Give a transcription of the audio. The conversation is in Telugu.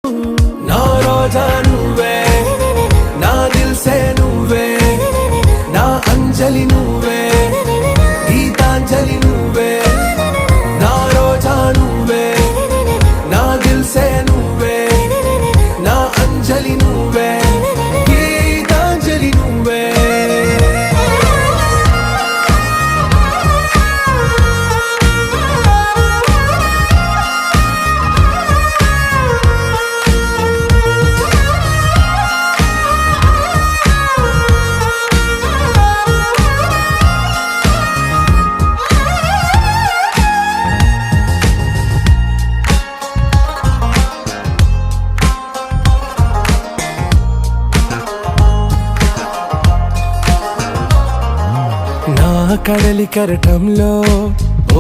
నా రోజా నువ్వే, నా దిల్సే నువ్వే, నా అంజలి నువ్వే, గీతాంజలి నువ్వే. నా రోజా నువ్వే, నా దిల్సే నువ్వే, నా అంజలి నువ్వే, గీతాంజలి నువ్వే. కడలి కరటంలో